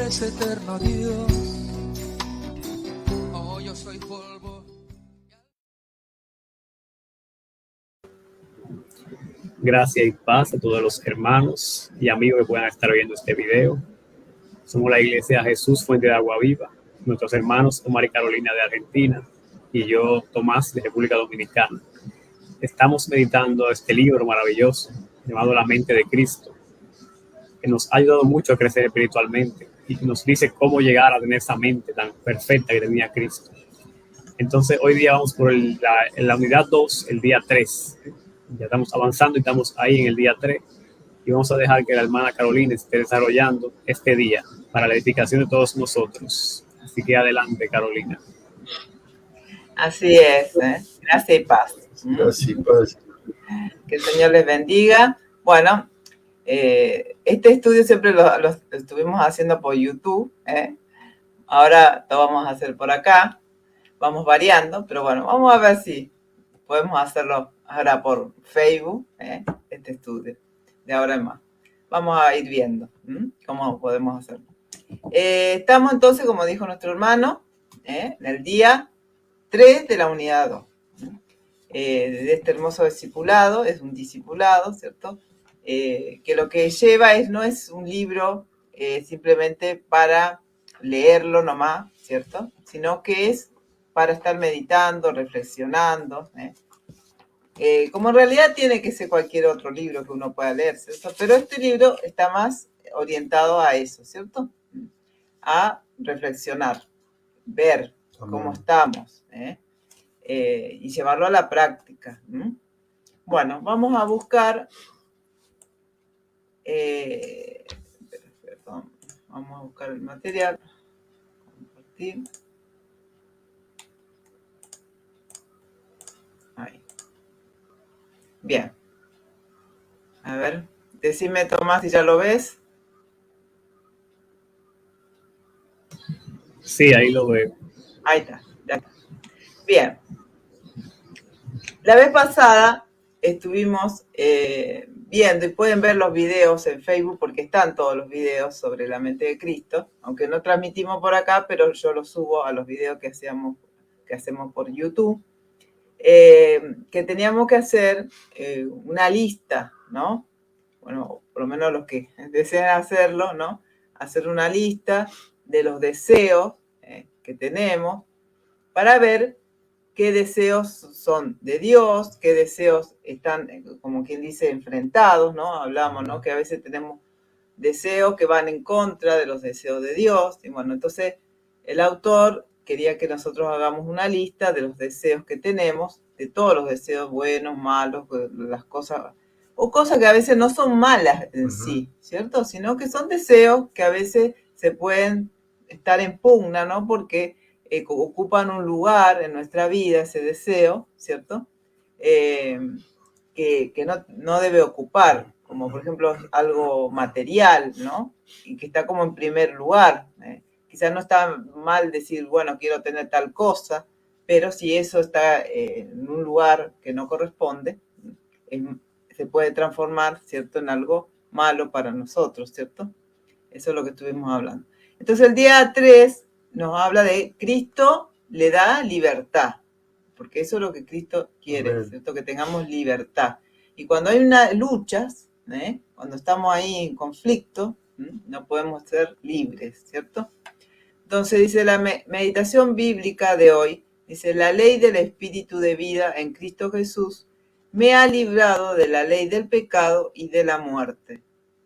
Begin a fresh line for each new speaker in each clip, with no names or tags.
eres eterno Dios. Oh, yo soy polvo.
Gracias y paz a todos los hermanos y amigos que puedan estar viendo este video. Somos la Iglesia Jesús Fuente de Agua Viva. Nuestros hermanos Omar y Carolina de Argentina y yo, Tomás, de República Dominicana. Estamos meditando este libro maravilloso llamado La Mente de Cristo, que nos ha ayudado mucho a crecer espiritualmente y nos dice cómo llegar a tener esa mente tan perfecta que tenía Cristo. Entonces, hoy día vamos por la unidad 2, el día 3. Ya estamos avanzando y estamos ahí en el día 3. Y vamos a dejar que la hermana Carolina esté desarrollando este día para la edificación de todos nosotros. Así que adelante, Carolina.
Así es, gracias y paz.
Gracias y paz.
Que el Señor les bendiga. Bueno, este estudio siempre lo estuvimos haciendo por YouTube. Ahora lo vamos a hacer por acá. Vamos variando, pero bueno, vamos a ver si podemos hacerlo ahora por Facebook, este estudio, de ahora en más. Vamos a ir viendo cómo podemos hacerlo. Estamos entonces, como dijo nuestro hermano, en el día 3 de la unidad 2. De este hermoso discipulado, es un discipulado, ¿cierto? Que lo que lleva no es un libro simplemente para leerlo nomás, ¿cierto? Sino que es para estar meditando, reflexionando, como en realidad tiene que ser cualquier otro libro que uno pueda leer, ¿cierto? Pero este libro está más orientado a eso, ¿cierto? A reflexionar, ver cómo estamos, y llevarlo a la práctica. Bueno, vamos a buscar, perdón, vamos a buscar el material, compartir. Ahí. Bien. A ver, decime, Tomás, si ya lo ves.
Sí, ahí lo veo.
Ahí está, ya está. Bien. La vez pasada estuvimos viendo, y pueden ver los videos en Facebook porque están todos los videos sobre la mente de Cristo, aunque no transmitimos por acá, pero yo los subo a los videos que hacemos por YouTube, que teníamos que hacer una lista, ¿no? Bueno, por lo menos los que deseen hacerlo, ¿no? Hacer una lista de los deseos que tenemos para ver qué deseos son de Dios, qué deseos están, como quien dice, enfrentados, ¿no? Hablamos, ¿no? Que a veces tenemos deseos que van en contra de los deseos de Dios. Y bueno, entonces el autor quería que nosotros hagamos una lista de los deseos que tenemos, de todos los deseos buenos, malos, las cosas, o cosas que a veces no son malas en sí, ¿cierto? Sino que son deseos que a veces se pueden estar en pugna, ¿no? Porque ocupan un lugar en nuestra vida, ese deseo, ¿cierto? Que no debe ocupar, como por ejemplo algo material, ¿no? Y que está como en primer lugar. Quizás no está mal decir, bueno, quiero tener tal cosa, pero si eso está en un lugar que no corresponde, se puede transformar, ¿cierto?, en algo malo para nosotros, ¿cierto? Eso es lo que estuvimos hablando. Entonces el día 3 nos habla de Cristo le da libertad, porque eso es lo que Cristo quiere, ¿cierto? Que tengamos libertad. Y cuando hay luchas, cuando estamos ahí en conflicto, no podemos ser libres, ¿cierto? Entonces dice la meditación bíblica de hoy, dice, la ley del espíritu de vida en Cristo Jesús me ha librado de la ley del pecado y de la muerte.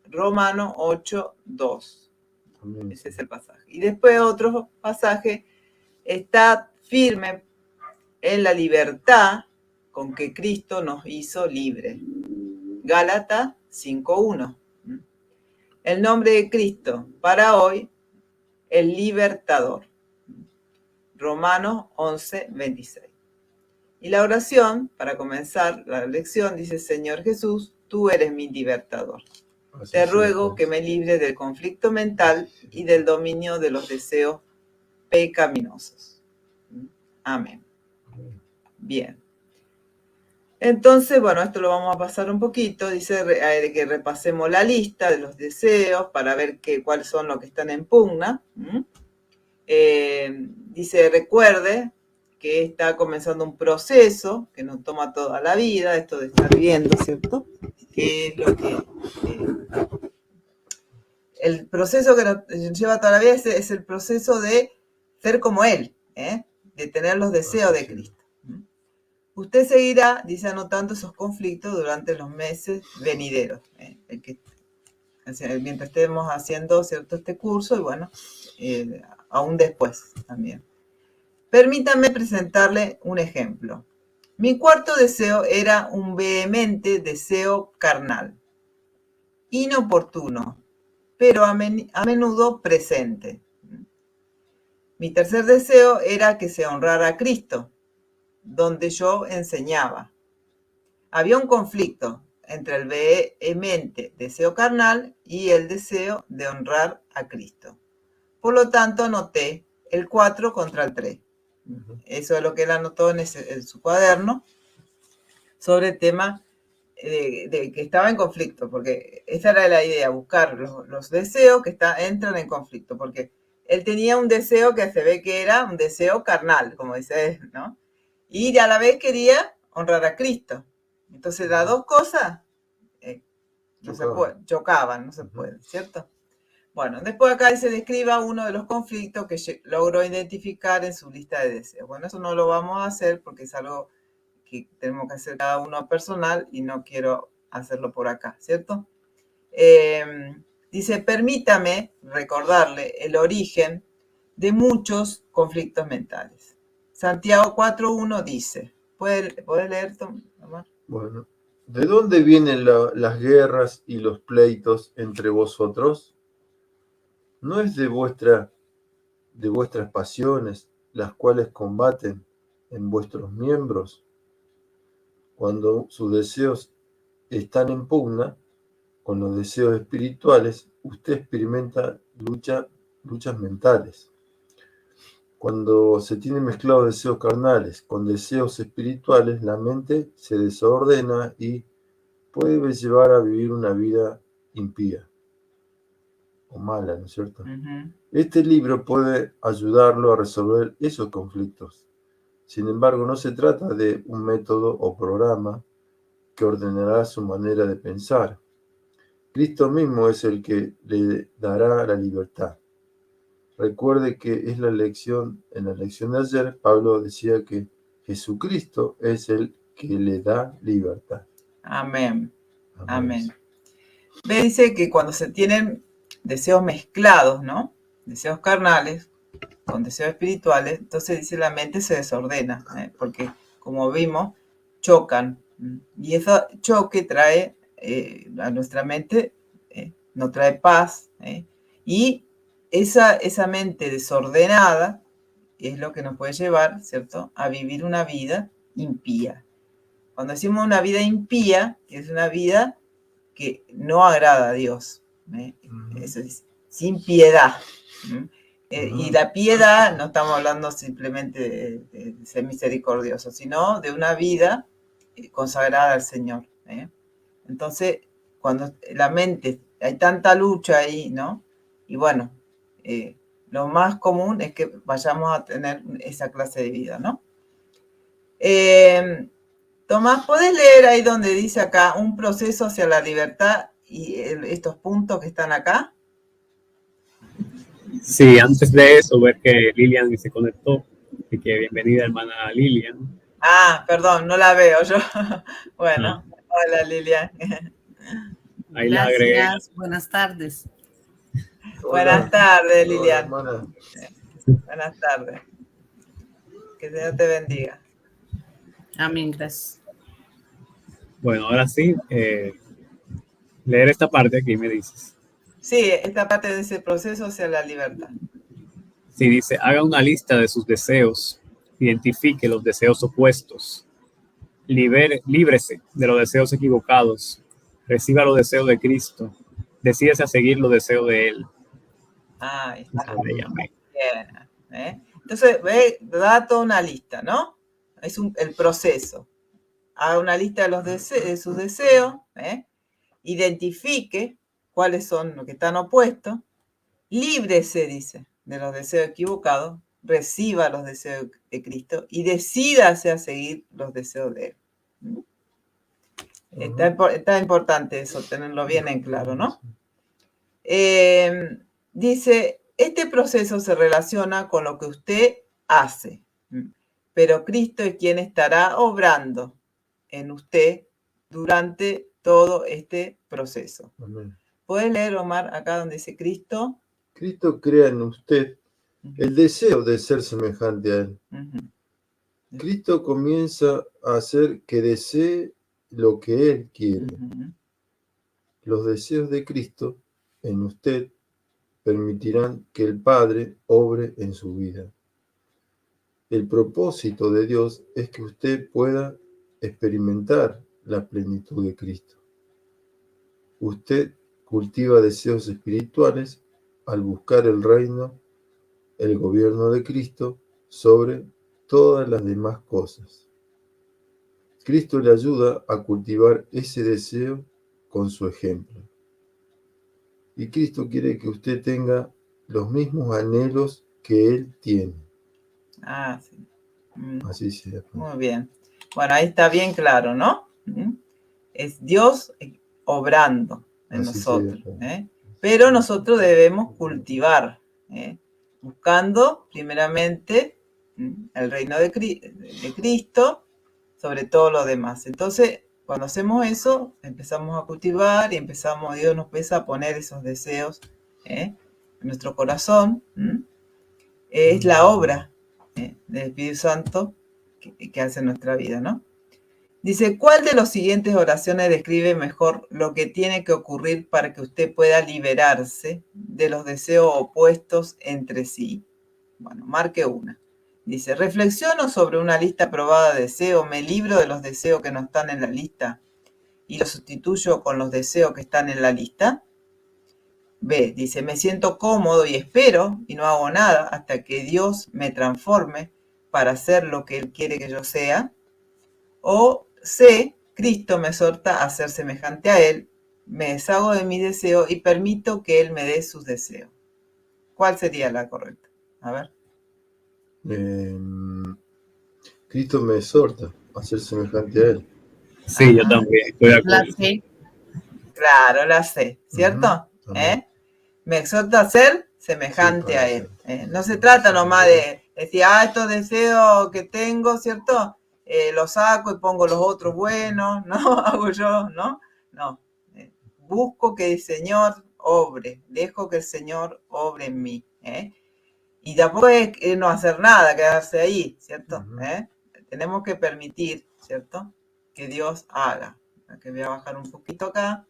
Romanos 8:2. Ese es el pasaje. Y después otro pasaje, está firme en la libertad con que Cristo nos hizo libres. Gálatas 5:1. El nombre de Cristo para hoy, el libertador. Romanos 11:26. Y la oración, para comenzar la lección, dice, Señor Jesús, tú eres mi libertador. Te ruego que me libre del conflicto mental y del dominio de los deseos pecaminosos. Amén. Bien. Entonces, bueno, esto lo vamos a pasar un poquito. Dice que repasemos la lista de los deseos para ver cuáles son los que están en pugna. Dice, recuerde que está comenzando un proceso que no toma toda la vida, esto de estar viendo, ¿cierto? Que es lo que... el proceso que nos lleva toda la vida es el proceso de ser como Él, de tener los deseos de Cristo. Usted seguirá, dice, anotando esos conflictos durante los meses venideros, mientras estemos haciendo, ¿cierto?, este curso, y bueno, aún después también. Permítame presentarle un ejemplo. Mi cuarto deseo era un vehemente deseo carnal, inoportuno, pero a menudo presente. Mi tercer deseo era que se honrara a Cristo, donde yo enseñaba. Había un conflicto entre el vehemente deseo carnal y el deseo de honrar a Cristo. Por lo tanto, anoté el 4 contra el 3. Eso es lo que él anotó en su cuaderno sobre el tema de que estaba en conflicto, porque esa era la idea, buscar los deseos que entran en conflicto, porque él tenía un deseo que se ve que era un deseo carnal, como dice él, ¿no? Y a la vez quería honrar a Cristo. Entonces las dos cosas no se puede, chocaban, no se puede, ¿cierto? Bueno, después acá dice, describa uno de los conflictos que logró identificar en su lista de deseos. Bueno, eso no lo vamos a hacer porque es algo que tenemos que hacer cada uno personal y no quiero hacerlo por acá, ¿cierto? Dice, permítame recordarle el origen de muchos conflictos mentales. Santiago 4.1 dice, ¿puede leer, Omar?
Bueno, ¿de dónde vienen las guerras y los pleitos entre vosotros? ¿No es de vuestras pasiones las cuales combaten en vuestros miembros? Cuando sus deseos están en pugna con los deseos espirituales, usted experimenta luchas mentales. Cuando se tienen mezclados deseos carnales con deseos espirituales, la mente se desordena y puede llevar a vivir una vida impía o mala, ¿no es cierto? Este libro puede ayudarlo a resolver esos conflictos. Sin embargo, no se trata de un método o programa que ordenará su manera de pensar. Cristo mismo es el que le dará la libertad. Recuerde que en la lección de ayer, Pablo decía que Jesucristo es el que le da libertad.
Amén. Amén. Ve, dice que cuando se tienen deseos mezclados, ¿no? Deseos carnales con deseos espirituales, entonces dice la mente se desordena, porque como vimos, chocan. Y ese choque trae a nuestra mente, no trae paz. Y esa mente desordenada es lo que nos puede llevar, ¿cierto?, a vivir una vida impía. Cuando decimos una vida impía, es una vida que no agrada a Dios. Eso es sin piedad. Y la piedad no estamos hablando simplemente de ser misericordioso, sino de una vida consagrada al Señor. Entonces, cuando la mente, hay tanta lucha ahí, ¿no? Y bueno, lo más común es que vayamos a tener esa clase de vida, ¿no? Tomás, ¿podés leer ahí donde dice acá un proceso hacia la libertad y estos puntos que están acá?
Sí, antes de eso, ver que Lilian se conectó. Así que bienvenida, hermana Lilian.
Ah, perdón, no la veo yo. Bueno, hola Lilian.
Ahí la agregué.
Gracias, buenas tardes.
Buenas tardes, Lilian.
Hola,
Buenas tardes. Que el Señor te bendiga.
Amén, gracias.
Bueno, ahora sí, leer esta parte aquí me dices.
Sí, esta parte de ese proceso hacia la libertad.
Sí, dice, haga una lista de sus deseos, identifique los deseos opuestos, líbrese de los deseos equivocados, reciba los deseos de Cristo, decídese a seguir los deseos de Él.
Ahí está.
Amén.
Bien. Entonces, da toda una lista, ¿no? Es el proceso. haga una lista de sus deseos, identifique cuáles son los que están opuestos, líbrese, dice, de los deseos equivocados, reciba los deseos de Cristo y decídase a seguir los deseos de Él. Está importante eso, tenerlo bien en claro, ¿no? Dice, este proceso se relaciona con lo que usted hace, pero Cristo es quien estará obrando en usted durante todo este proceso.
Amén.
¿Puedes leer, Omar, acá donde dice Cristo?
Cristo crea en usted el deseo de ser semejante a Él. Cristo comienza a hacer que desee lo que Él quiere. Los deseos de Cristo en usted permitirán que el Padre obre en su vida. El propósito de Dios es que usted pueda experimentar la plenitud de Cristo. Usted cultiva deseos espirituales al buscar el reino, el gobierno de Cristo sobre todas las demás cosas. Cristo le ayuda a cultivar ese deseo con su ejemplo. Y Cristo quiere que usted tenga los mismos anhelos que Él tiene.
Sí.
Así sea.
Muy bien. Bueno, ahí está bien claro, ¿no? Es Dios obrando en
Así
nosotros.
sea.
Pero nosotros debemos cultivar, buscando primeramente el reino de Cristo sobre todo lo demás. Entonces, cuando hacemos eso, empezamos a cultivar y Dios nos empieza a poner esos deseos en nuestro corazón. Es la obra del Espíritu Santo que hace en nuestra vida, ¿no? Dice, ¿cuál de las siguientes oraciones describe mejor lo que tiene que ocurrir para que usted pueda liberarse de los deseos opuestos entre sí? Bueno, marque una. Dice, reflexiono sobre una lista probada de deseos, me libro de los deseos que no están en la lista y los sustituyo con los deseos que están en la lista. B, dice, me siento cómodo y espero y no hago nada hasta que Dios me transforme para ser lo que Él quiere que yo sea. O C, Cristo me exhorta a ser semejante a Él, me deshago de mis deseos y permito que Él me dé sus deseos. ¿Cuál sería la correcta? A ver.
Cristo me exhorta a ser semejante a Él.
Sí, yo también estoy de acuerdo.
La C.
Claro, la C, ¿cierto? Me exhorta a ser semejante a Él. No se trata nomás de decir, estos deseos que tengo, ¿cierto? Los saco y pongo los otros buenos, ¿no? Hago yo, ¿no? No. Busco que el Señor obre, dejo que el Señor obre en mí, Y tampoco es no hacer nada, quedarse ahí, ¿cierto? Tenemos que permitir, ¿cierto? Que Dios haga. Que voy a bajar un poquito acá.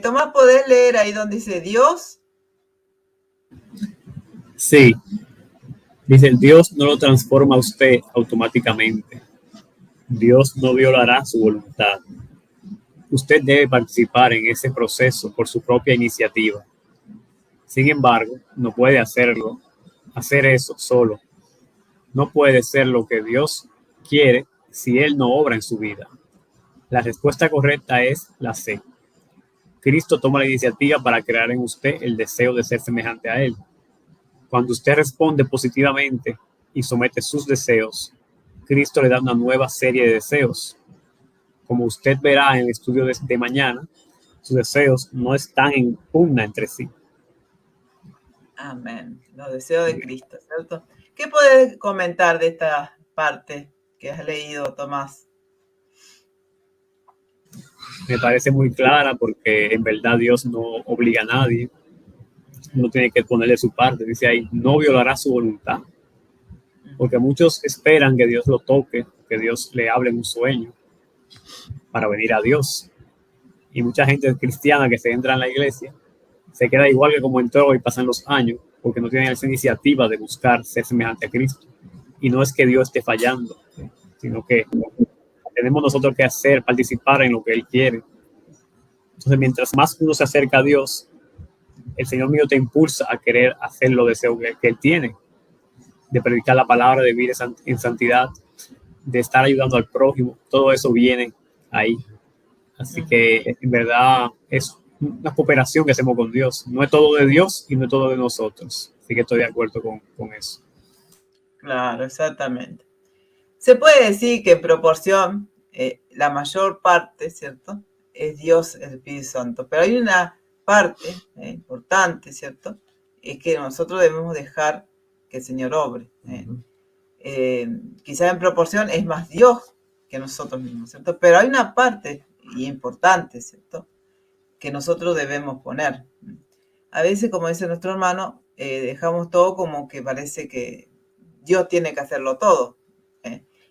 Tomás, ¿podés leer ahí donde dice Dios?
Sí. Dice, Dios no lo transforma a usted automáticamente. Dios no violará su voluntad. Usted debe participar en ese proceso por su propia iniciativa. Sin embargo, no puede hacer eso solo. No puede ser lo que Dios quiere si Él no obra en su vida. La respuesta correcta es la C. Cristo toma la iniciativa para crear en usted el deseo de ser semejante a Él. Cuando usted responde positivamente y somete sus deseos, Cristo le da una nueva serie de deseos. Como usted verá en el estudio de mañana, sus deseos no están en pugna entre sí.
Amén. Los deseos de Cristo, ¿cierto? ¿Qué puedes comentar de esta parte que has leído, Tomás?
Me parece muy clara porque en verdad Dios no obliga a nadie. Uno tiene que ponerle su parte. Dice ahí, no violará su voluntad. Porque muchos esperan que Dios lo toque, que Dios le hable en un sueño para venir a Dios. Y mucha gente cristiana que se entra en la iglesia se queda igual que como entró y pasan los años porque no tienen esa iniciativa de buscar ser semejante a Cristo. Y no es que Dios esté fallando, sino que tenemos nosotros que hacer, participar en lo que Él quiere. Entonces, mientras más uno se acerca a Dios, el Señor mío te impulsa a querer hacer los deseos que Él tiene, de predicar la palabra, de vivir en santidad, de estar ayudando al prójimo, todo eso viene ahí. Así que en verdad es una cooperación que hacemos con Dios. No es todo de Dios y no es todo de nosotros. Así que estoy de acuerdo con eso.
Claro, exactamente. Se puede decir que en proporción, la mayor parte, ¿cierto? Es Dios, el Espíritu Santo. Pero hay una parte importante, ¿cierto? Es que nosotros debemos dejar que el Señor obre. Quizás en proporción es más Dios que nosotros mismos, ¿cierto? Pero hay una parte importante, ¿cierto? Que nosotros debemos poner. A veces, como dice nuestro hermano, dejamos todo como que parece que Dios tiene que hacerlo todo,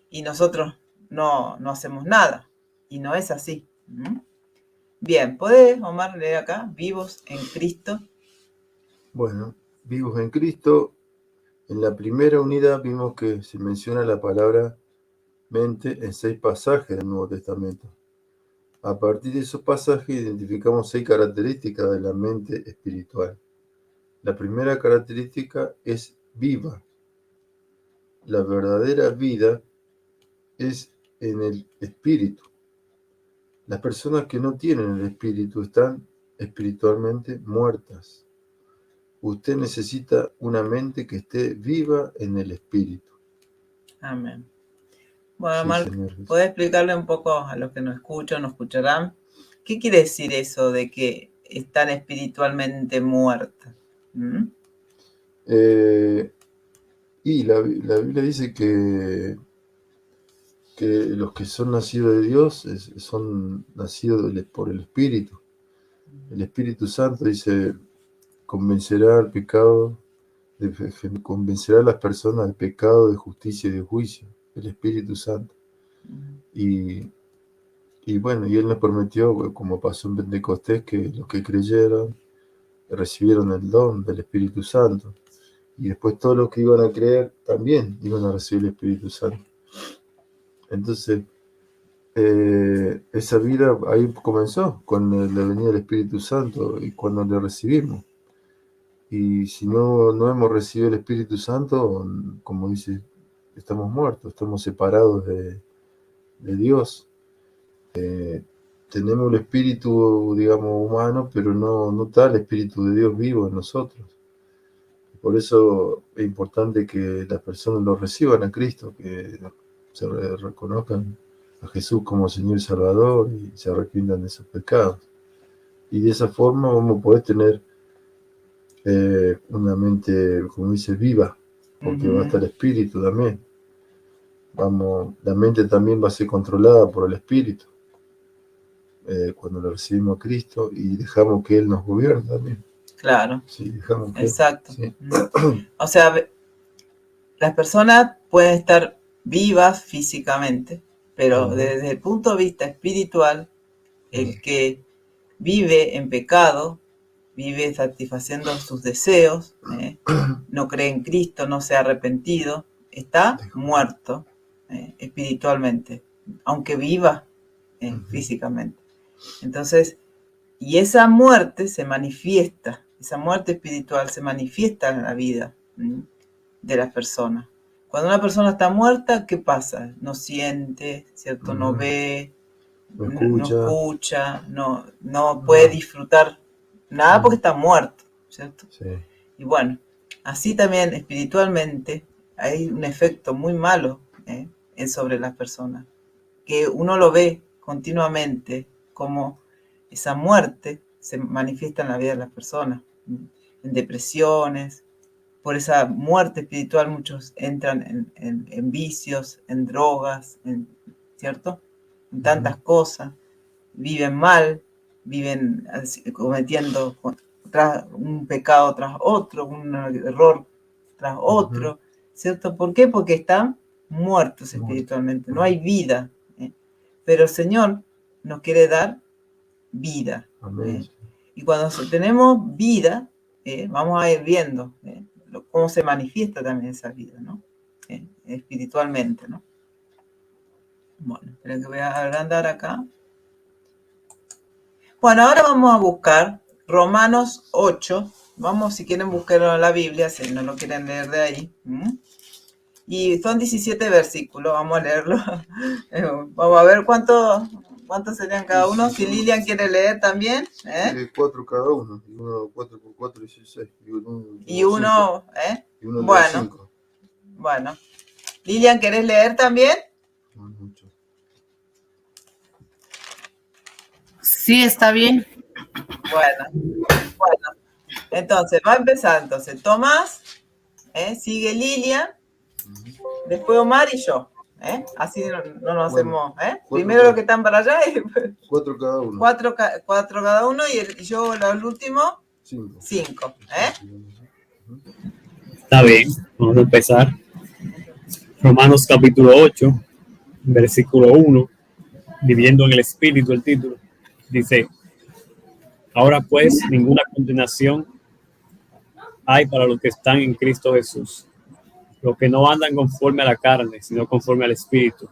y nosotros no hacemos nada, y no es así. Bien, ¿podés, Omar, leer acá? Vivos en Cristo.
Bueno, vivos en Cristo. En la primera unidad vimos que se menciona la palabra mente en 6 pasajes del Nuevo Testamento. A partir de esos pasajes identificamos 6 características de la mente espiritual. La primera característica es viva. La verdadera vida es en el espíritu. Las personas que no tienen el espíritu están espiritualmente muertas. Usted necesita una mente que esté viva en el espíritu.
Amén. Bueno,
Sí,
Marc,
señor.
¿podés explicarle un poco a los que nos escuchan, nos escucharán? ¿Qué quiere decir eso de que están espiritualmente muertas?
Y la Biblia dice que los que son nacidos de Dios son nacidos por el Espíritu. El Espíritu Santo dice, convencerá al pecado, convencerá a las personas del pecado, de justicia y de juicio. El Espíritu Santo. Y bueno, y Él nos prometió, como pasó en Pentecostés, que los que creyeron recibieron el don del Espíritu Santo. Y después todos los que iban a creer también iban a recibir el Espíritu Santo. Entonces, esa vida ahí comenzó con la venida del Espíritu Santo y cuando le recibimos. Y si no hemos recibido el Espíritu Santo, como dice, estamos muertos, estamos separados de Dios. Tenemos el espíritu, digamos, humano, pero no está el Espíritu de Dios vivo en nosotros. Por eso es importante que las personas lo reciban a Cristo, que se reconozcan a Jesús como Señor y Salvador y se arrepientan de sus pecados. Y de esa forma vamos a poder tener una mente, como dice, viva, porque va a estar el Espíritu también. La mente también va a ser controlada por el Espíritu cuando lo recibimos a Cristo y dejamos que Él nos gobierne también.
Claro.
Sí, dejamos que
Exacto.
Sí.
O sea, las personas pueden estar vivas físicamente, pero desde el punto de vista espiritual, el que vive en pecado, vive satisfaciendo sus deseos, no cree en Cristo, no se ha arrepentido, está muerto espiritualmente, aunque viva físicamente. Entonces, y esa muerte se manifiesta, esa muerte espiritual se manifiesta en la vida de las personas. Cuando una persona está muerta, ¿qué pasa? No siente, ¿cierto? No ve, no escucha, no puede disfrutar nada porque está muerto, ¿cierto?
Sí.
Y bueno, así también espiritualmente hay un efecto muy malo sobre las personas, que uno lo ve continuamente como esa muerte se manifiesta en la vida de las personas, en depresiones. Por esa muerte espiritual muchos entran en vicios, en drogas, ¿cierto? En tantas cosas. Viven mal, viven cometiendo un pecado tras otro, un error tras otro, ¿cierto? ¿Por qué? Porque están muertos espiritualmente, no hay vida. Pero el Señor nos quiere dar vida. Y cuando tenemos vida, vamos a ir viendo cómo se manifiesta también esa vida, ¿no? Espiritualmente, ¿no? Bueno, esperen que voy a agrandar acá. Bueno, ahora vamos a buscar Romanos 8. Vamos, si quieren, buscarlo en la Biblia, si no lo quieren leer de ahí. Y son 17 versículos, vamos a leerlo. Vamos a ver cuántos serían cada uno. Si Lilian quiere leer también.
4 cada uno. Y uno 4 por 4, 16.
Y uno,
Y uno
bueno,
5.
bueno. Lilian, ¿querés leer también?
No es mucho.
Sí, está bien.
Bueno. Entonces, va a empezar. Entonces, Tomás, sigue Lilian, después Omar y yo. Así no nos hacemos. Primero los que están para allá y
4 cada uno.
4 cada uno y yo el último
5.
5.
Está bien, vamos a empezar. Romanos capítulo 8, versículo 1, viviendo en el Espíritu, el título, dice: ahora pues ninguna condenación hay para los que están en Cristo Jesús, los que no andan conforme a la carne, sino conforme al Espíritu.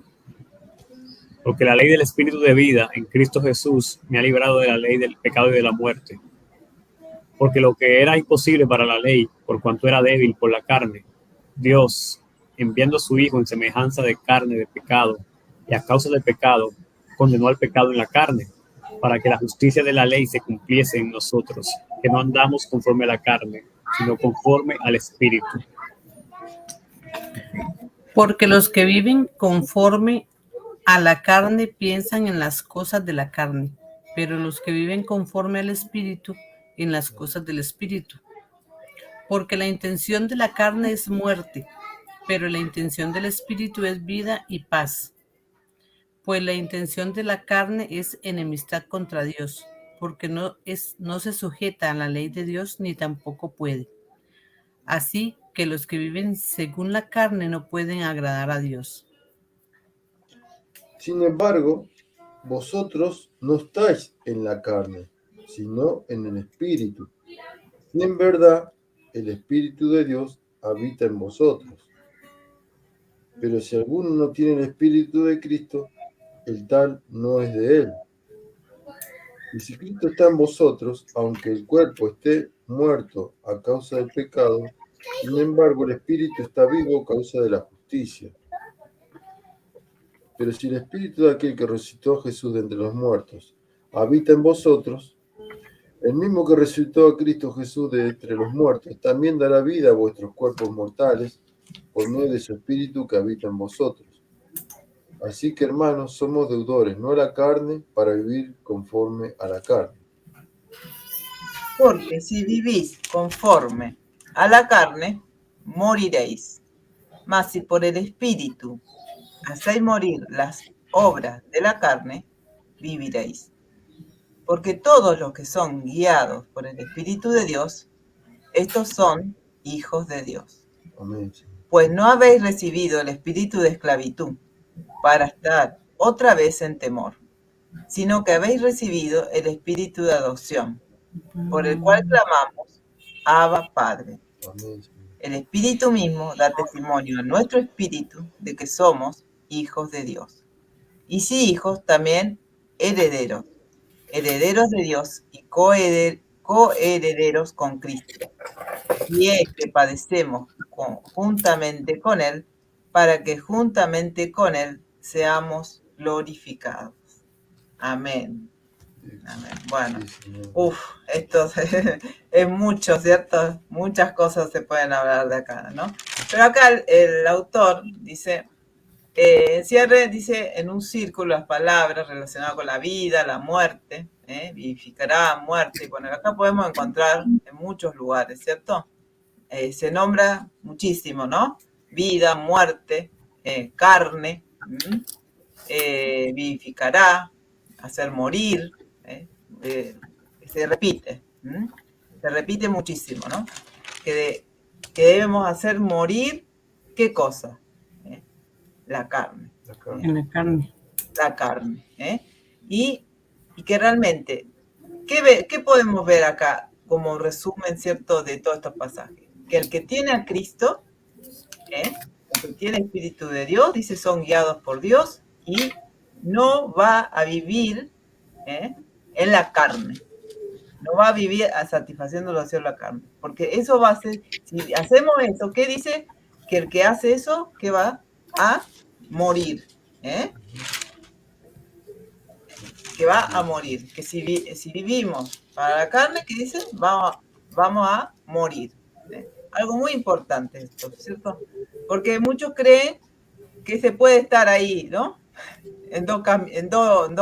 Porque la ley del Espíritu de vida en Cristo Jesús me ha librado de la ley del pecado y de la muerte. Porque lo que era imposible para la ley, por cuanto era débil por la carne, Dios, enviando a su Hijo en semejanza de carne de pecado, y a causa del pecado, condenó al pecado en la carne, para que la justicia de la ley se cumpliese en nosotros, que no andamos conforme a la carne, sino conforme al Espíritu.
Porque los que viven conforme a la carne piensan en las cosas de la carne, pero los que viven conforme al Espíritu, en las cosas del Espíritu. Porque la intención de la carne es muerte, pero la intención del Espíritu es vida y paz. Pues la intención de la carne es enemistad contra Dios, porque no se sujeta a la ley de Dios ni tampoco puede. Así que los que viven según la carne no pueden agradar a Dios.
Sin embargo, vosotros no estáis en la carne, sino en el Espíritu. Y en verdad, el Espíritu de Dios habita en vosotros. Pero si alguno no tiene el Espíritu de Cristo, el tal no es de él. Y si Cristo está en vosotros, aunque el cuerpo esté muerto a causa del pecado, sin embargo el Espíritu está vivo a causa de la justicia. Pero si el Espíritu de aquel que resucitó a Jesús de entre los muertos habita en vosotros, el mismo que resucitó a Cristo Jesús de entre los muertos también dará vida a vuestros cuerpos mortales por medio de su Espíritu que habita en vosotros. Así que, hermanos, somos deudores, no a la carne, para vivir conforme a la carne.
Porque si vivís conforme a la carne, moriréis. Mas si por el Espíritu hacéis morir las obras de la carne, viviréis. Porque todos los que son guiados por el Espíritu de Dios, estos son hijos de Dios.
Amén.
Pues no habéis recibido el espíritu de esclavitud para estar otra vez en temor, sino que habéis recibido el espíritu de adopción, por el cual clamamos, Abba, Padre.
Amén.
El Espíritu mismo da testimonio a nuestro espíritu de que somos hijos de Dios. Y si hijos, también herederos, herederos de Dios y coherederos con Cristo. Y es que padecemos juntamente con Él, para que juntamente con Él seamos glorificados. Amén. Amén. Bueno, esto es mucho, ¿cierto? Muchas cosas se pueden hablar de acá, ¿no? Pero acá el autor dice, en cierre, dice en un círculo las palabras relacionadas con la vida, la muerte, vivificará, muerte, y bueno, acá podemos encontrar en muchos lugares, ¿cierto? Se nombra muchísimo, ¿no? Vida, muerte, carne, vivificará, hacer morir, se repite muchísimo, ¿no? Que debemos hacer morir, ¿qué cosa? La carne.
En la carne.
La carne. Y que realmente, ¿qué podemos ver acá como resumen, ¿cierto?, de todos estos pasajes? Que el que tiene a Cristo, el que tiene el Espíritu de Dios, dice, son guiados por Dios y no va a vivir en la carne. No va a vivir satisfaciendo los deseos de la carne. Porque eso va a ser, si hacemos eso, ¿qué dice? que el que hace eso, que va a morir, que va a morir, que si vivimos para la carne, ¿qué dice? Vamos a morir. Algo muy importante esto, ¿cierto? Porque muchos creen que se puede estar ahí, ¿no? En dos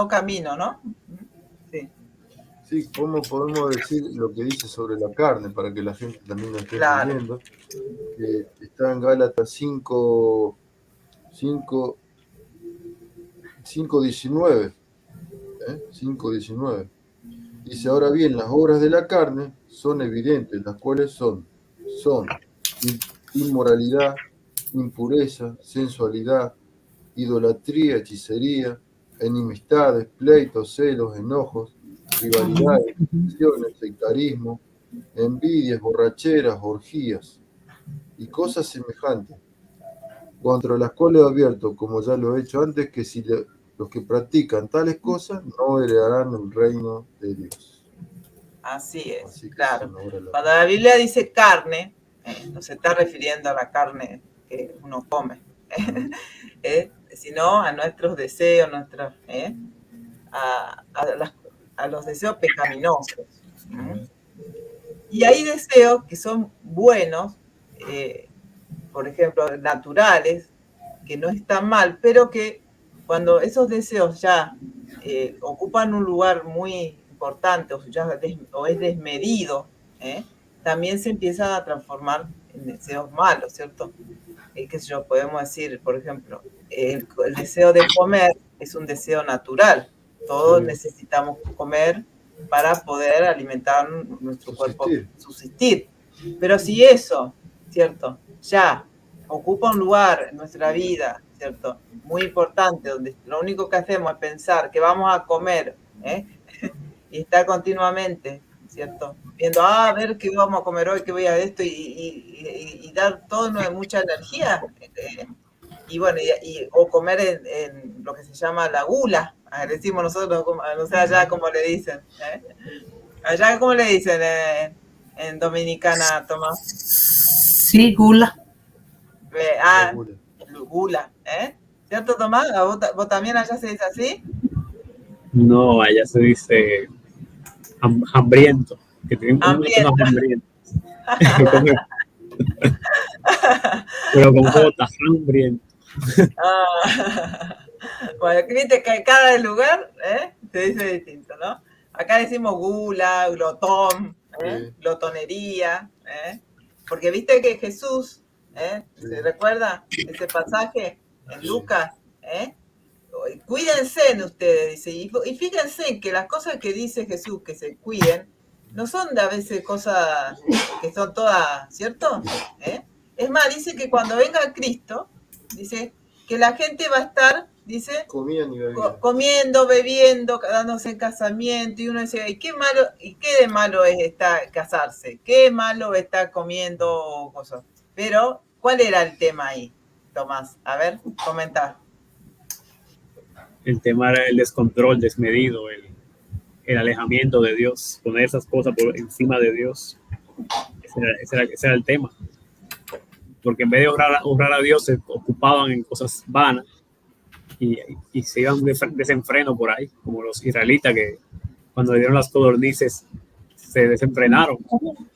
caminos, ¿no? Sí.
Sí, ¿cómo podemos decir lo que dice sobre la carne para que la gente también lo esté
Claro.
entendiendo? Que está en Gálatas 5:19. 5:19. Dice, ahora bien, las obras de la carne son evidentes, las cuales son inmoralidad, impureza, sensualidad, idolatría, hechicería, enemistades, pleitos, celos, enojos, rivalidades, divisiones, sectarismo, envidias, borracheras, orgías y cosas semejantes, contra las cuales advierto, como ya lo he hecho antes, que si los que practican tales cosas no heredarán el reino de Dios.
Así es,
Así que
claro.
son ahora
Cuando la Biblia dice carne, no se está refiriendo a la carne que uno come, sino a nuestros deseos, a los deseos pecaminosos. Y hay deseos que son buenos, por ejemplo, naturales, que no están mal, pero que cuando esos deseos ya ocupan un lugar muy importante o es desmedido, también se empiezan a transformar en deseos malos, ¿cierto? Qué sé yo, podemos decir, por ejemplo, el deseo de comer es un deseo natural. Todos necesitamos comer para poder alimentar nuestro cuerpo, subsistir. Pero si eso, ¿cierto? Ya ocupa un lugar en nuestra vida, ¿cierto? Muy importante, donde lo único que hacemos es pensar que vamos a comer, y estar continuamente, ¿cierto? Viendo, a ver qué vamos a comer hoy, qué voy a esto, y dar todo mucha energía. Y bueno, o comer en lo que se llama la gula, decimos nosotros, no sé allá cómo le dicen. Allá cómo le dicen en Dominicana, Tomás.
Sí, gula.
Gula, ¿cierto, Tomás? ¿Vos también allá se dice así?
No, allá se dice hambriento, que tiene unos hambrientos. Pero con J, hambriento.
Bueno, viste que cada lugar se dice distinto, ¿no? Acá decimos gula, glotón, glotonería, porque viste que Jesús, ¿se recuerda ese pasaje en Lucas? Cuídense en ustedes, dice, y fíjense que las cosas que dice Jesús que se cuiden, no son de a veces cosas que son todas, ¿cierto? Es más, dice que cuando venga Cristo, dice que la gente va a estar, dice, comiendo, bebiendo, dándose en casamiento, y uno dice, ¿y qué de malo es casarse? ¿Qué malo está comiendo cosas? Pero, ¿cuál era el tema ahí, Tomás? A ver, comenta.
El tema era el descontrol desmedido, el alejamiento de Dios, poner esas cosas por encima de Dios. Ese era el tema. Porque en vez de honrar a Dios, se ocupaban en cosas vanas y se iban desenfreno por ahí, como los israelitas que cuando le dieron las codornices se desenfrenaron.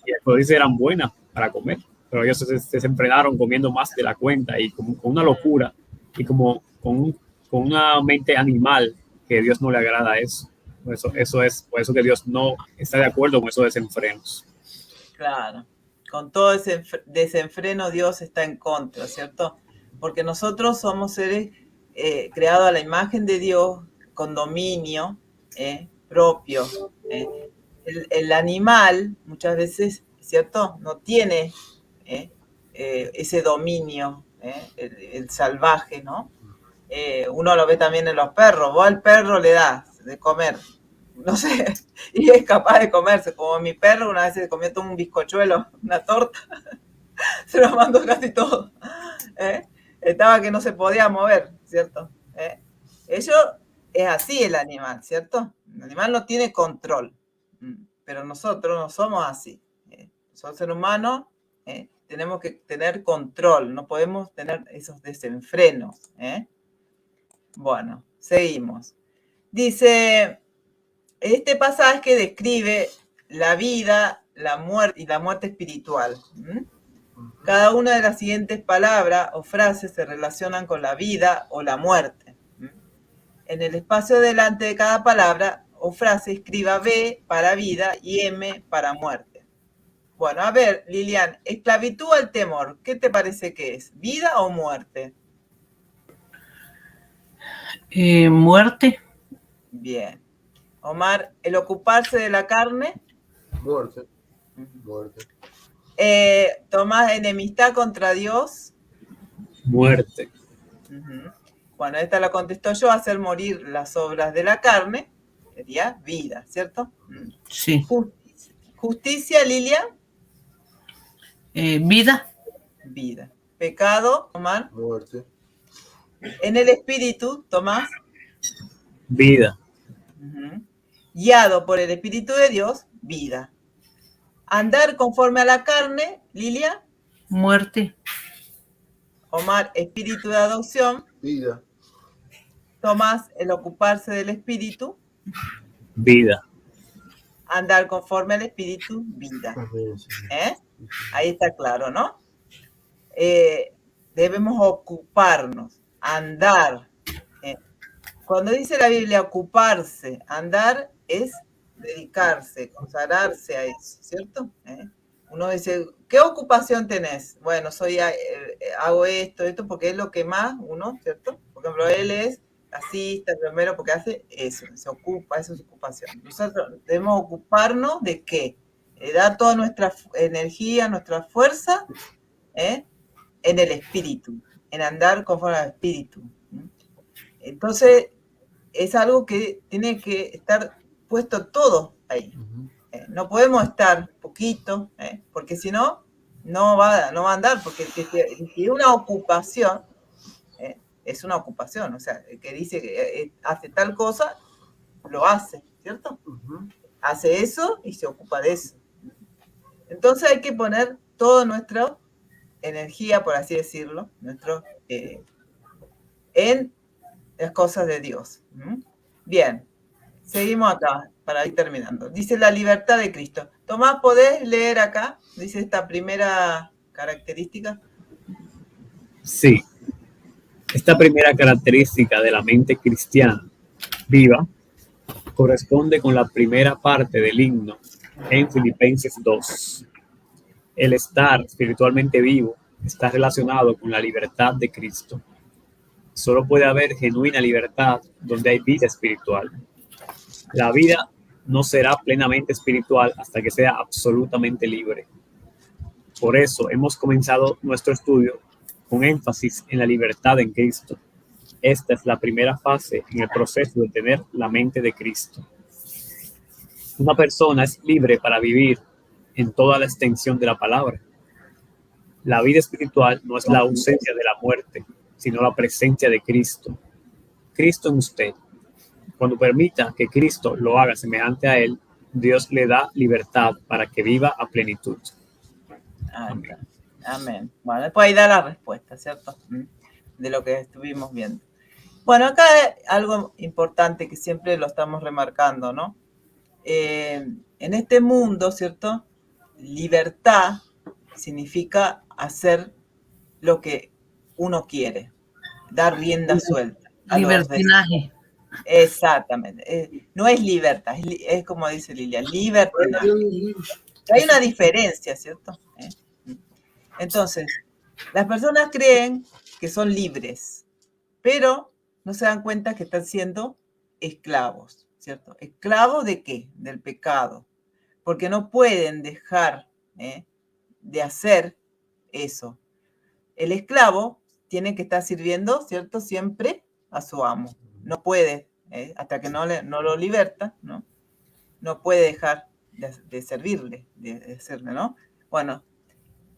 Y las codornices eran buenas para comer, pero ellos se desenfrenaron comiendo más de la cuenta y con una locura y como con una mente animal que Dios no le agrada a eso. Por eso que Dios no está de acuerdo con esos desenfrenos.
Claro, con todo ese desenfreno Dios está en contra, ¿cierto? Porque nosotros somos seres creados a la imagen de Dios, con dominio propio. El animal muchas veces, ¿cierto? No tiene ese dominio, el salvaje, ¿no? Uno lo ve también en los perros. Vos al perro le das de comer, no sé, y es capaz de comerse. Como mi perro una vez se comió todo un bizcochuelo, una torta, se lo mandó casi todo. Estaba que no se podía mover, ¿cierto? Eso es así el animal, ¿cierto? El animal no tiene control, pero nosotros no somos así. Somos seres humanos Tenemos que tener control, no podemos tener esos desenfrenos. Bueno, seguimos. Dice, este pasaje describe la vida, la muerte y la muerte espiritual. Cada una de las siguientes palabras o frases se relacionan con la vida o la muerte. En el espacio delante de cada palabra o frase escriba B para vida y M para muerte. Bueno, a ver, Lilian, esclavitud al temor, ¿qué te parece que es? ¿Vida o muerte?
Muerte.
Bien. Omar, el ocuparse de la carne.
Muerte. Muerte.
Tomás, enemistad contra Dios.
Muerte.
Bueno, esta la contestó yo, hacer morir las obras de la carne, sería vida, ¿cierto?
Sí.
Justicia, Lilia.
Vida.
Vida. Pecado, Omar.
Muerte.
En el espíritu, Tomás.
Vida.
Guiado por el Espíritu de Dios, vida. Andar conforme a la carne, Lilia.
Muerte.
Omar, espíritu de adopción.
Vida.
Tomás, el ocuparse del espíritu.
Vida.
Andar conforme al espíritu, vida. Ahí está claro, ¿no? Debemos ocuparnos, andar. Cuando dice la Biblia ocuparse, andar es dedicarse, consagrarse a eso, ¿cierto? Uno dice, ¿qué ocupación tenés? Bueno, hago esto, porque es lo que más uno, ¿cierto? Por ejemplo, él es asista, enfermero, porque hace eso, se ocupa, esa es su ocupación. Nosotros debemos ocuparnos de qué? Dar toda nuestra energía, nuestra fuerza, en el espíritu, en andar conforme al espíritu. Entonces, es algo que tiene que estar puesto todo ahí. No podemos estar poquito, porque si no, no va a andar, porque si es una ocupación, es una ocupación, o sea, el que dice que hace tal cosa, lo hace, ¿cierto? Hace eso y se ocupa de eso. Entonces hay que poner toda nuestra energía, por así decirlo, en las cosas de Dios. Bien, seguimos acá para ir terminando. Dice la libertad de Cristo. Tomás, ¿podés leer acá? Dice esta primera característica.
Sí. Esta primera característica de la mente cristiana viva corresponde con la primera parte del himno en Filipenses 2. El estar espiritualmente vivo está relacionado con la libertad de Cristo. Solo puede haber genuina libertad donde hay vida espiritual. La vida no será plenamente espiritual hasta que sea absolutamente libre. Por eso hemos comenzado nuestro estudio con énfasis en la libertad en Cristo. Esta es la primera fase en el proceso de tener la mente de Cristo. Una persona es libre para vivir en toda la extensión de la palabra. La vida espiritual no es la ausencia de la muerte, sino la presencia de Cristo. Cristo en usted. Cuando permita que Cristo lo haga semejante a Él, Dios le da libertad para que viva a plenitud.
Amén. Amén. Bueno, después ahí da la respuesta, ¿cierto? De lo que estuvimos viendo. Bueno, acá hay algo importante que siempre lo estamos remarcando, ¿no? En este mundo, ¿cierto? Libertad significa hacer lo que uno quiere, dar rienda suelta.
Libertinaje.
Exactamente. No es libertad, es como dice Lilia, libertinaje. Hay una diferencia, ¿cierto? Entonces, las personas creen que son libres, pero no se dan cuenta que están siendo esclavos, ¿cierto? ¿Esclavos de qué? Del pecado. Porque no pueden dejar de hacer eso. El esclavo tiene que estar sirviendo, ¿cierto? Siempre a su amo. No puede, hasta que no lo liberta, ¿no? No puede dejar de servirle, de hacerle, ¿no? Bueno,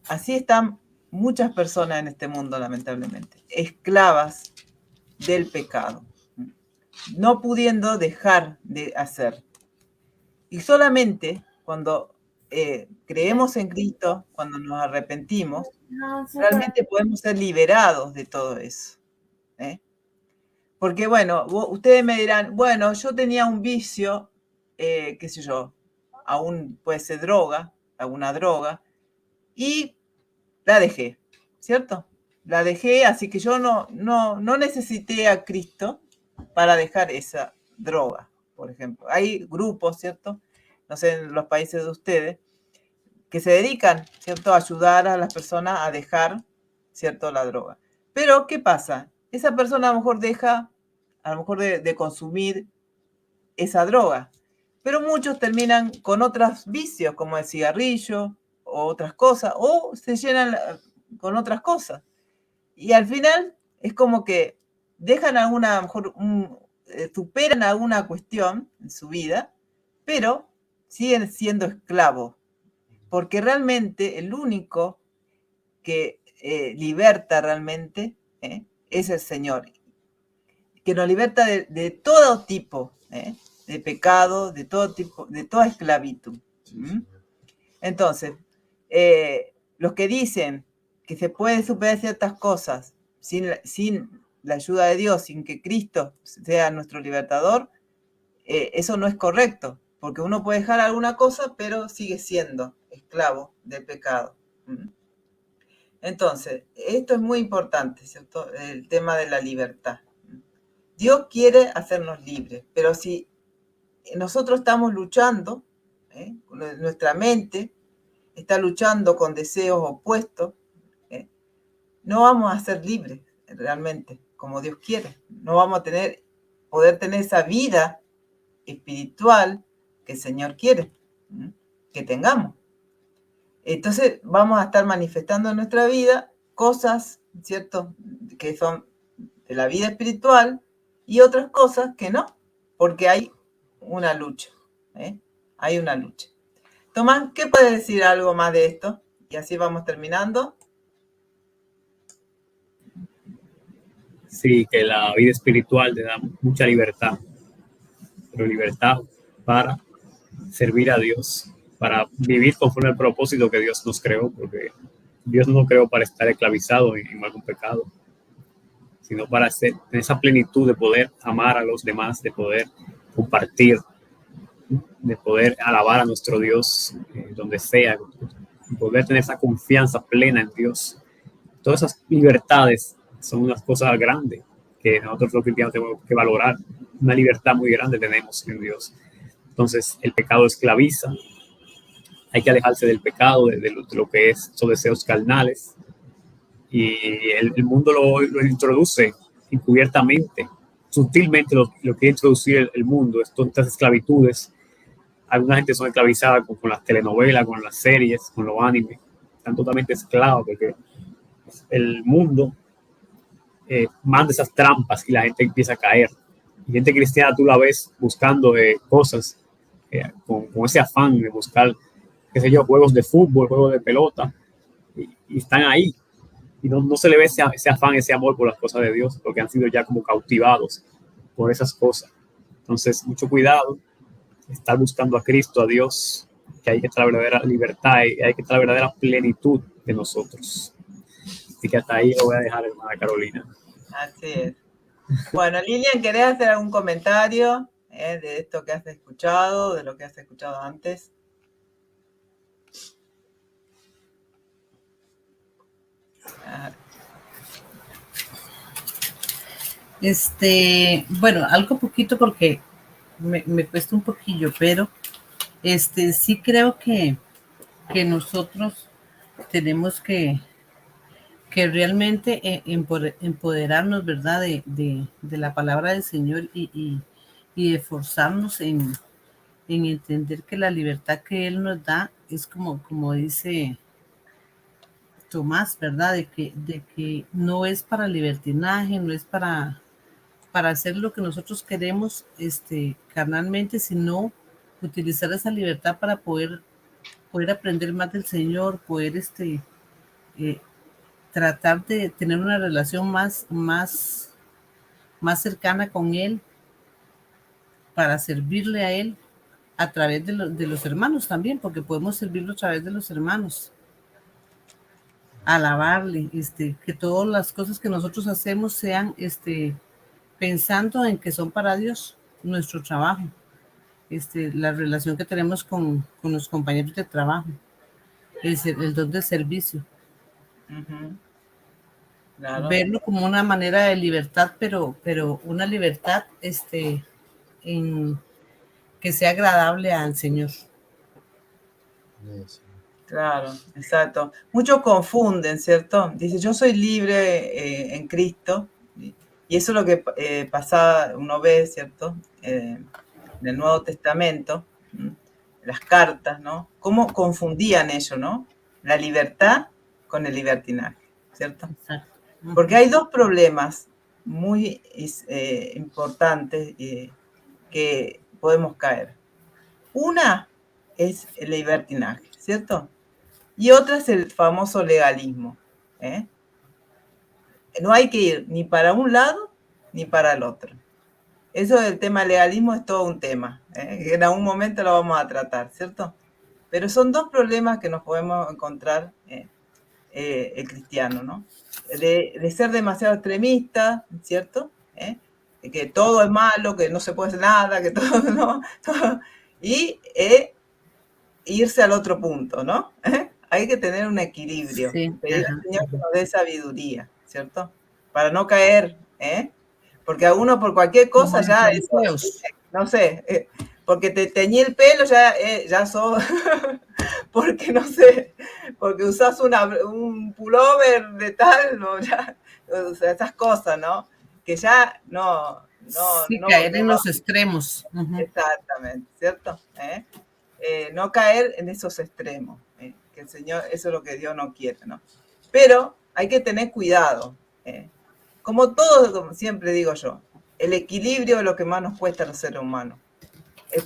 así están muchas personas en este mundo, lamentablemente, esclavas del pecado, no pudiendo dejar de hacer. Y solamente cuando creemos en Cristo, cuando nos arrepentimos, realmente podemos ser liberados de todo eso. Porque, bueno, ustedes me dirán, bueno, yo tenía un vicio, qué sé yo, aún puede ser droga, alguna droga, y la dejé, ¿cierto? La dejé, así que yo no necesité a Cristo para dejar esa droga, por ejemplo. Hay grupos, ¿cierto? No sé, en los países de ustedes, que se dedican, ¿cierto?, a ayudar a las personas a dejar, ¿cierto?, la droga. Pero, ¿qué pasa? Esa persona a lo mejor deja, a lo mejor de consumir esa droga, pero muchos terminan con otros vicios, como el cigarrillo, o otras cosas, o se llenan con otras cosas. Y al final es como que dejan alguna, a lo mejor, superan alguna cuestión en su vida, pero siguen siendo esclavos. Porque realmente el único que liberta realmente es el Señor, que nos liberta de todo tipo de pecado, de todo tipo, de toda esclavitud. Entonces, los que dicen que se puede superar ciertas cosas sin la ayuda de Dios, sin que Cristo sea nuestro libertador, eso no es correcto, porque uno puede dejar alguna cosa, pero sigue siendo esclavo del pecado. Entonces, esto es muy importante, ¿cierto? El tema de la libertad. Dios quiere hacernos libres, pero si nosotros estamos luchando, nuestra mente está luchando con deseos opuestos, no vamos a ser libres realmente, como Dios quiere. No vamos a poder tener esa vida espiritual que el Señor quiere que tengamos. Entonces vamos a estar manifestando en nuestra vida cosas, ¿cierto?, que son de la vida espiritual y otras cosas que no, porque hay una lucha. Hay una lucha. Tomás, ¿qué puedes decir algo más de esto? Y así vamos terminando.
Sí, que la vida espiritual te da mucha libertad, pero libertad para servir a Dios, para vivir conforme al propósito que Dios nos creó, porque Dios no nos creó para estar esclavizados en algún pecado, sino para tener esa plenitud de poder amar a los demás, de poder compartir, de poder alabar a nuestro Dios donde sea, poder tener esa confianza plena en Dios. Todas esas libertades son unas cosas grandes que nosotros los cristianos tenemos que valorar. Una libertad muy grande tenemos en Dios. Entonces, el pecado esclaviza. Hay que alejarse del pecado, de lo que es esos deseos carnales. Y el mundo lo introduce encubiertamente, sutilmente lo quiere introducir el mundo, estas esclavitudes. Alguna gente son esclavizadas con las telenovelas, con las series, con los animes. Están totalmente esclavos porque el mundo manda esas trampas y la gente empieza a caer. Y gente cristiana tú la ves buscando cosas con ese afán de buscar, qué sé yo, juegos de fútbol, juegos de pelota, y están ahí. Y no se le ve ese afán, ese amor por las cosas de Dios, porque han sido ya como cautivados por esas cosas. Entonces, mucho cuidado, estar buscando a Cristo, a Dios, que hay que estar la verdadera libertad y hay que estar la verdadera plenitud de nosotros. Así que hasta ahí lo voy a dejar, hermana Carolina.
Así es. Bueno, Lilian, ¿querés hacer algún comentario de esto que has escuchado, de lo que has escuchado antes?
Bueno, algo poquito porque me cuesta un poquillo, pero sí creo que nosotros tenemos que realmente empoderarnos, ¿verdad?, de la palabra del Señor y esforzarnos en entender que la libertad que Él nos da es como dice Tomás, ¿verdad?, de que no es para libertinaje, no es para hacer lo que nosotros queremos carnalmente, sino utilizar esa libertad para poder aprender más del Señor, poder tratar de tener una relación más cercana con Él, para servirle a Él, a través de los hermanos también, porque podemos servirlo a través de los hermanos. Alabarle, que todas las cosas que nosotros hacemos sean pensando en que son para Dios, nuestro trabajo, la relación que tenemos con los compañeros de trabajo, el don de servicio.
Ujú. Claro.
Verlo como una manera de libertad, pero una libertad en que sea agradable al Señor.
Claro, exacto. Muchos confunden, ¿cierto? Dice, yo soy libre en Cristo. Y eso es lo que pasaba, uno ve, ¿cierto? En el Nuevo Testamento, las cartas, ¿no? Cómo confundían ello, ¿no? La libertad con el libertinaje, ¿cierto?
Exacto.
Porque hay dos problemas muy importantes que podemos caer. Una es el libertinaje, ¿cierto? Y otra es el famoso legalismo. No hay que ir ni para un lado ni para el otro. Eso del tema legalismo es todo un tema. En algún momento lo vamos a tratar, ¿cierto? Pero son dos problemas que nos podemos encontrar el cristiano, ¿no? De ser demasiado extremista, ¿cierto? Que todo es malo, que no se puede hacer nada, que todo, ¿no? Todo, y irse al otro punto, ¿no? Hay que tener un equilibrio.
Sí,
Pedir al Señor que nos dé sabiduría, ¿cierto? Para no caer, porque a uno por cualquier cosa
como
ya,
los fariseos.
no sé, porque te teñí el pelo ya sos, porque no sé, porque usas un pullover de tal, ¿no? Ya, o sea, esas cosas, ¿no? Que ya no
caer en
va.
los extremos.
Exactamente, ¿cierto? No caer en esos extremos, que el Señor, eso es lo que Dios no quiere, ¿no? Pero hay que tener cuidado, como todo, como siempre digo yo, el equilibrio es lo que más nos cuesta a los seres humanos,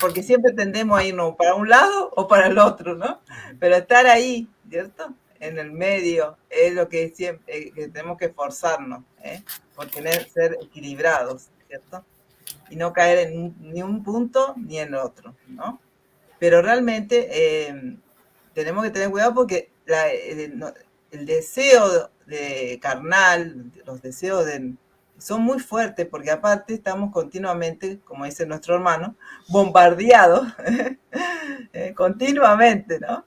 porque siempre tendemos a irnos para un lado o para el otro, ¿no? Pero estar ahí, ¿cierto? En el medio es lo que siempre que tenemos que esforzarnos, por ser equilibrados, ¿cierto? Y no caer en ni un punto ni en otro, ¿no? Pero realmente tenemos que tener cuidado porque el deseo de carnal, los deseos son muy fuertes porque aparte estamos continuamente, como dice nuestro hermano, bombardeados continuamente, ¿no?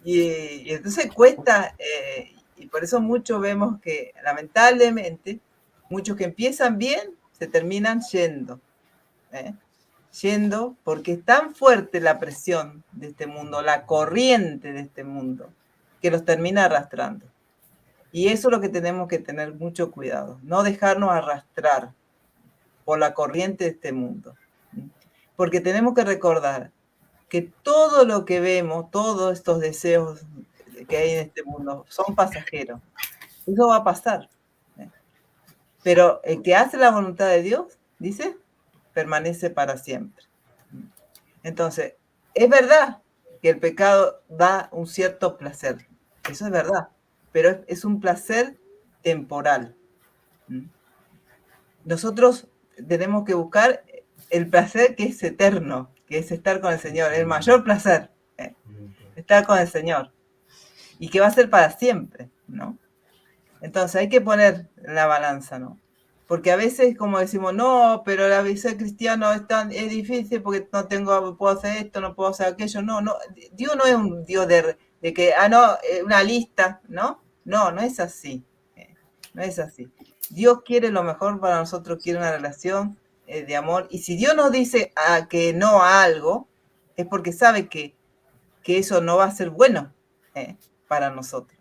Y entonces cuesta, y por eso muchos vemos que lamentablemente muchos que empiezan bien se terminan yendo, yendo porque es tan fuerte la presión de este mundo, la corriente de este mundo, que los termina arrastrando. Y eso es lo que tenemos que tener mucho cuidado, no dejarnos arrastrar por la corriente de este mundo. Porque tenemos que recordar que todo lo que vemos, todos estos deseos que hay en este mundo, son pasajeros. Eso va a pasar. Pero el que hace la voluntad de Dios, dice, permanece para siempre. Entonces, es verdad que el pecado da un cierto placer, eso es verdad, pero es un placer temporal. Nosotros tenemos que buscar el placer que es eterno, que es estar con el Señor, el mayor placer, estar con el Señor, y que va a ser para siempre, ¿no? Entonces hay que poner la balanza, ¿no? Porque a veces como decimos, no, pero la vida cristiano es difícil porque no puedo hacer esto, no puedo hacer aquello. No, Dios no es un Dios de que, una lista, ¿no? No es así. No es así. Dios quiere lo mejor para nosotros, quiere una relación de amor. Y si Dios nos dice que no a algo, es porque sabe que eso no va a ser bueno para nosotros.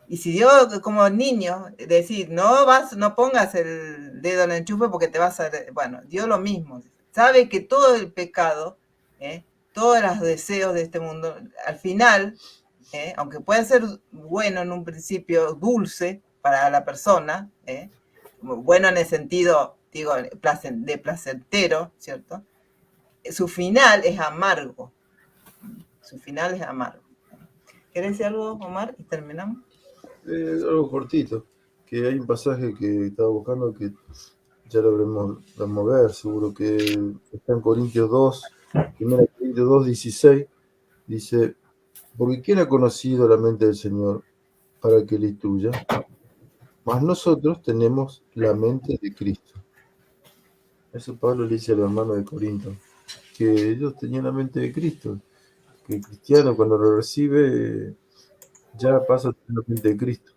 Y si Dios, como niño, decir, no pongas el dedo en el enchufe porque te vas a... Bueno, Dios lo mismo. Sabe que todo el pecado, todos los deseos de este mundo, al final, aunque pueda ser bueno en un principio, dulce para la persona, bueno en el sentido, digo, de placentero, ¿cierto? Su final es amargo. Su final es amargo. ¿Querés decir algo, Omar? Y terminamos.
Algo cortito, que hay un pasaje que estaba buscando que ya lo veremos ver, seguro que está en Corintios 2, 1 Corintios 2:16 dice, porque ¿quién ha conocido la mente del Señor para que le instruya? Mas nosotros tenemos la mente de Cristo. Eso Pablo le dice a los hermanos de Corinto, que ellos tenían la mente de Cristo, que el cristiano cuando lo recibe ya pasa a tener la mente de Cristo.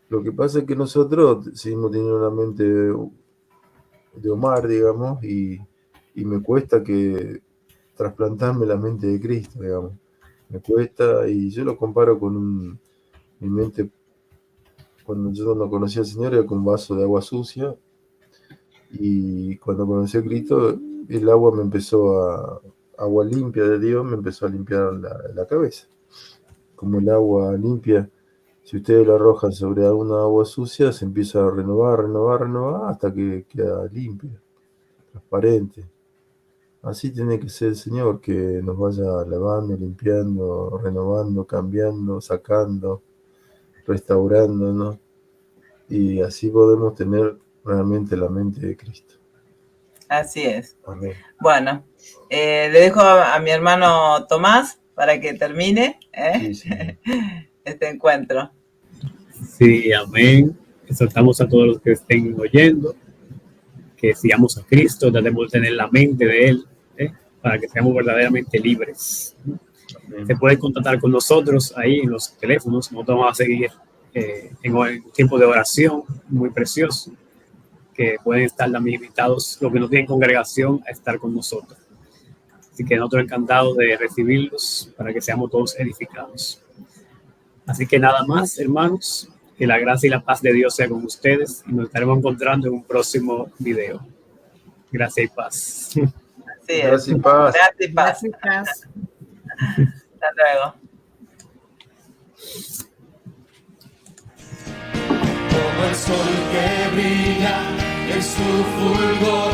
Lo que pasa es que nosotros seguimos teniendo la mente de Omar, digamos, y me cuesta que trasplantarme la mente de Cristo, digamos. Me cuesta, y yo lo comparo con mi mente, cuando yo no conocía al Señor, era con un vaso de agua sucia, y cuando conocí a Cristo, el agua me empezó agua limpia de Dios, me empezó a limpiar la cabeza. Como el agua limpia, si ustedes la arrojan sobre alguna agua sucia, se empieza a renovar, hasta que queda limpia, transparente. Así tiene que ser el Señor, que nos vaya lavando, limpiando, renovando, cambiando, sacando, restaurando, ¿no? Y así podemos tener realmente la mente de Cristo.
Así es.
Amén.
Bueno, le dejo a mi hermano Tomás para que termine
Sí.
este encuentro.
Sí, amén. Exhortamos a todos los que estén oyendo que sigamos a Cristo, tratemos de tener la mente de Él, para que seamos verdaderamente libres.
Amén.
Se pueden contactar con nosotros ahí en los teléfonos. Nosotros vamos a seguir en un tiempo de oración muy precioso, que pueden estar también invitados los que no tienen congregación a estar con nosotros. Así que nosotros encantados de recibirlos para que seamos todos edificados. Así que nada más, hermanos, que la gracia y la paz de Dios sea con ustedes y nos estaremos encontrando en un próximo video. Gracias y paz.
Así es.
Gracias y paz.
Gracias y paz.
Gracias.
Hasta luego.
Como el sol que brilla en su fulgor,